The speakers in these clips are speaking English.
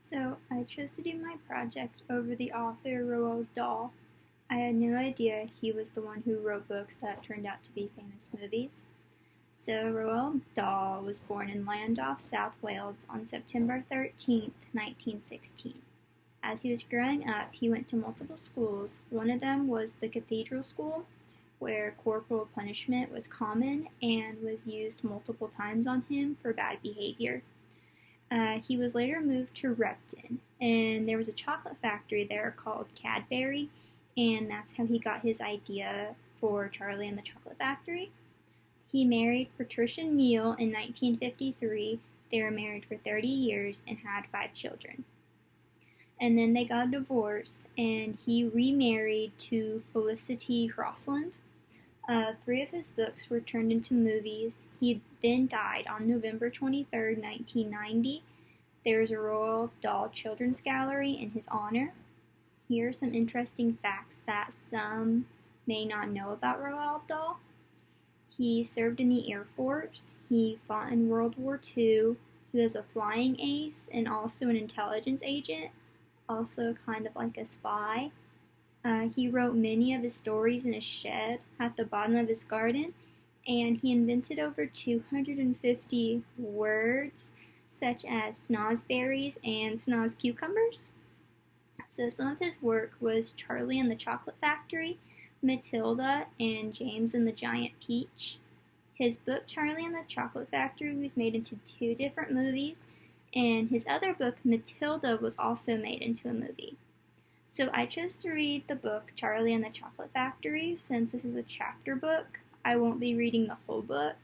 So I chose to do my project over the author Roald Dahl. I had no idea he was the one who wrote books that turned out to be famous movies. So Roald Dahl was born in Llandaff, South Wales on September 13th, 1916. As he was growing up, he went to multiple schools. One of them was the Cathedral School, where corporal punishment was common and was used multiple times on him for bad behavior. He was later moved to Repton, and there was a chocolate factory there called Cadbury, and that's how he got his idea for Charlie and the Chocolate Factory. He married Patricia Neal in 1953. They were married for 30 years and had 5 children. And then they got a divorce, and he remarried to Felicity Crossland. 3 of his books were turned into movies. He then died on November 23rd, 1990. There's a Roald Dahl Children's Gallery in his honor. Here are some interesting facts that some may not know about Roald Dahl. He served in the Air Force. He fought in World War II. He was a flying ace and also an intelligence agent, also kind of like a spy. He wrote many of his stories in a shed at the bottom of his garden, and he invented over 250 words, such as snozberries and snoz cucumbers. So some of his work was Charlie and the Chocolate Factory, Matilda, and James and the Giant Peach. His book Charlie and the Chocolate Factory was made into 2 different movies, and his other book Matilda was also made into a movie. So I chose to read the book Charlie and the Chocolate Factory since this is a chapter book. I won't be reading the whole book,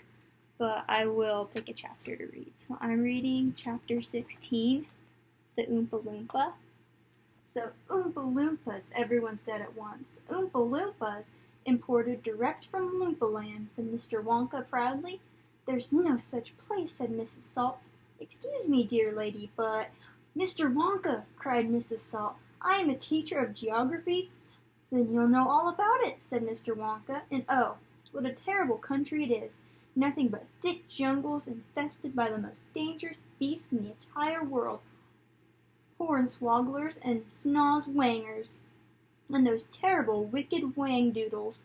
but I will pick a chapter to read. So I'm reading chapter 16, The Oompa Loompa. So Oompa Loompas, everyone said at once. Oompa Loompas, imported direct from Loompa Land, said Mr. Wonka proudly. There's no such place, said Mrs. Salt. Excuse me, dear lady, but... Mr. Wonka, cried Mrs. Salt, I am a teacher of geography. Then you'll know all about it, said Mr. Wonka, and oh, what a terrible country it is. Nothing but thick jungles infested by the most dangerous beasts in the entire world. Hornswogglers and snozwangers, and those terrible wicked wangdoodles.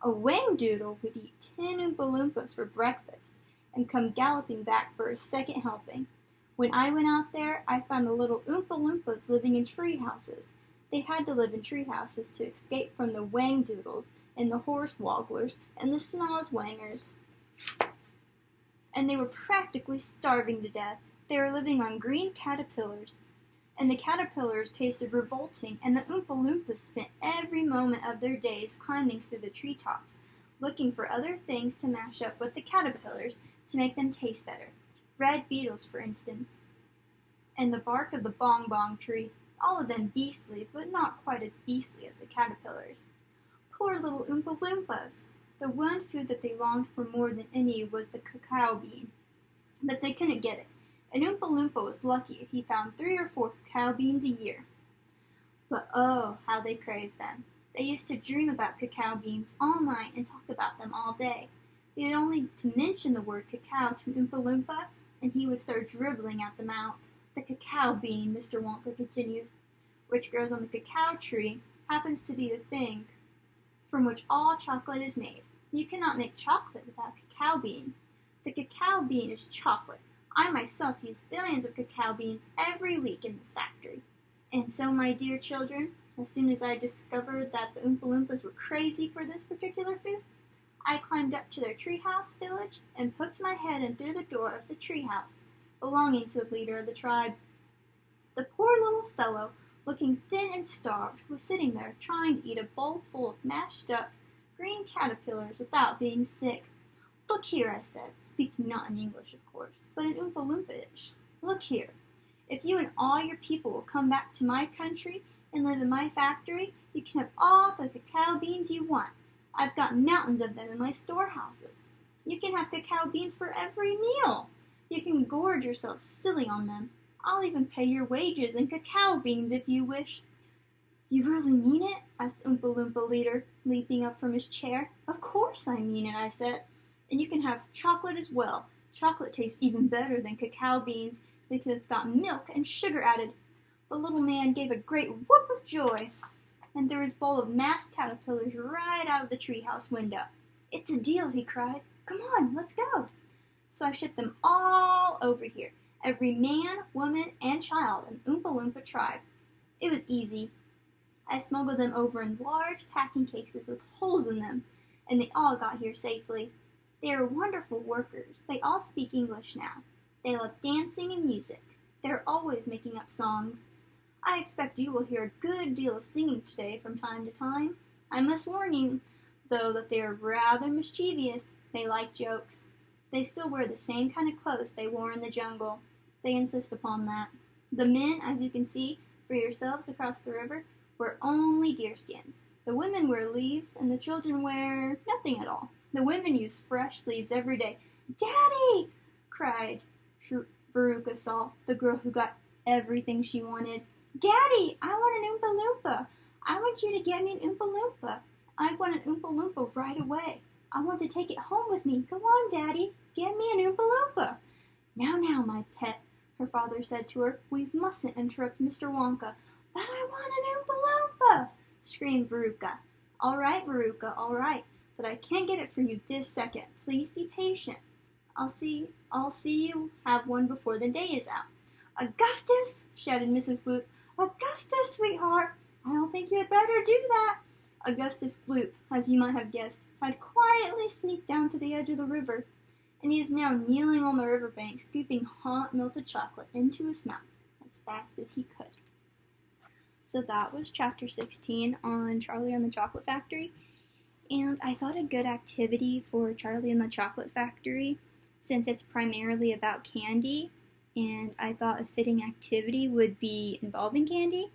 A wangdoodle would eat 10 Oompa Loompas for breakfast and come galloping back for a second helping. When I went out there, I found the little Oompa Loompas living in tree houses. They had to live in tree houses to escape from the wangdoodles and the hornswogglers and the snozwangers. And they were practically starving to death. They were living on green caterpillars. And the caterpillars tasted revolting, and the Oompa Loompas spent every moment of their days climbing through the treetops, looking for other things to mash up with the caterpillars to make them taste better. Red beetles, for instance, and the bark of the bong-bong tree, all of them beastly, but not quite as beastly as the caterpillars. Poor little Oompa Loompas! The one food that they longed for more than any was the cacao bean, but they couldn't get it. An Oompa Loompa was lucky if he found 3 or 4 cacao beans a year. But oh, how they craved them. They used to dream about cacao beans all night and talk about them all day. They had only to mention the word cacao to an Oompa Loompa, and he would start dribbling at the mouth. The cacao bean, Mr. Wonka continued, which grows on the cacao tree, happens to be the thing from which all chocolate is made. You cannot make chocolate without cacao bean. The cacao bean is chocolate. I myself use billions of cacao beans every week in this factory. And so, my dear children, as soon as I discovered that the Oompa Loompas were crazy for this particular food, I climbed up to their treehouse village and poked my head in through the door of the treehouse, belonging to the leader of the tribe. The poor little fellow, looking thin and starved, was sitting there trying to eat a bowl full of mashed up green caterpillars without being sick. Look here, I said, speaking not in English, of course, but in Oompa Loompa-ish. Look here. If you and all your people will come back to my country and live in my factory, you can have all the cacao beans you want. I've got mountains of them in my storehouses. You can have cacao beans for every meal. You can gorge yourself silly on them. I'll even pay your wages in cacao beans if you wish. You really mean it? Asked Oompa Loompa leader, leaping up from his chair. Of course I mean it, I said. And you can have chocolate as well. Chocolate tastes even better than cacao beans because it's got milk and sugar added. The little man gave a great whoop of joy and threw his bowl of mashed caterpillars right out of the treehouse window. "It's a deal," he cried. "Come on, let's go." So I shipped them all over here, every man, woman, and child in Oompa Loompa tribe. It was easy. I smuggled them over in large packing cases with holes in them, and they all got here safely. They are wonderful workers. They all speak English now. They love dancing and music. They are always making up songs. I expect you will hear a good deal of singing today from time to time. I must warn you, though, that they are rather mischievous. They like jokes. They still wear the same kind of clothes they wore in the jungle. They insist upon that. The men, as you can see for yourselves across the river, wear only deerskins. The women wear leaves, and the children wear nothing at all. The women use fresh leaves every day. "Daddy!" cried Veruca Salt, the girl who got everything she wanted. "Daddy, I want an Oompa Loompa. I want you to get me an Oompa Loompa. I want an Oompa Loompa right away. I want to take it home with me. Go on, Daddy, get me an Oompa Loompa." "Now, my pet," her father said to her, "we mustn't interrupt Mr. Wonka." "But I want an Oompa Loompa!" screamed Veruca. "All right, Veruca, all right, but I can't get it for you this second. Please be patient. I'll see you have one before the day is out." "Augustus!" shouted Mrs. Gloop. "Augustus, sweetheart, I don't think you had better do that." Augustus Gloop, as you might have guessed, had quietly sneaked down to the edge of the river, and he is now kneeling on the river bank, scooping hot melted chocolate into his mouth as fast as he could. So that was chapter 16 on Charlie and the Chocolate Factory. And I thought a good activity for Charlie and the Chocolate Factory, since it's primarily about candy, and I thought a fitting activity would be involving candy.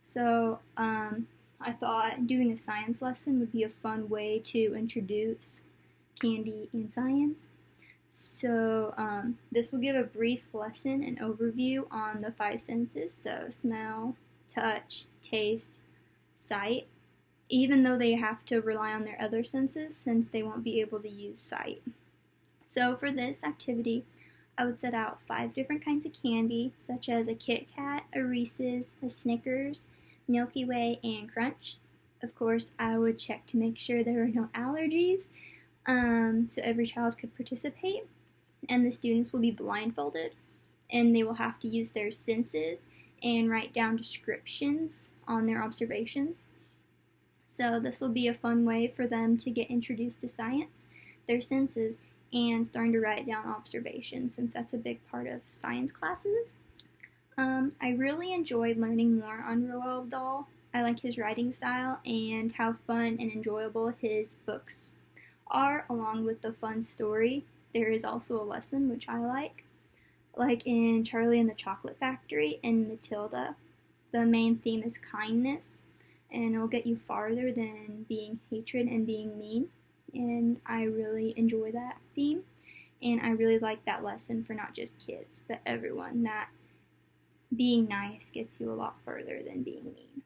So I thought doing a science lesson would be a fun way to introduce candy and science. So this will give a brief lesson and overview on the 5 senses, so smell, touch, taste, sight, even though they have to rely on their other senses since they won't be able to use sight. So for this activity, I would set out 5 different kinds of candy, such as a Kit Kat, a Reese's, a Snickers, Milky Way, and Crunch. Of course, I would check to make sure there are no allergies, so every child could participate. And the students will be blindfolded, and they will have to use their senses and write down descriptions on their observations. So this will be a fun way for them to get introduced to science, their senses, and starting to write down observations, since that's a big part of science classes. I really enjoyed learning more on Roald Dahl. I like his writing style and how fun and enjoyable his books are, along with the fun story. There is also a lesson, which I like in Charlie and the Chocolate Factory and Matilda. The main theme is kindness, and it'll get you farther than being hatred and being mean. And I really enjoy that theme, and I really like that lesson for not just kids, but everyone, that being nice gets you a lot further than being mean.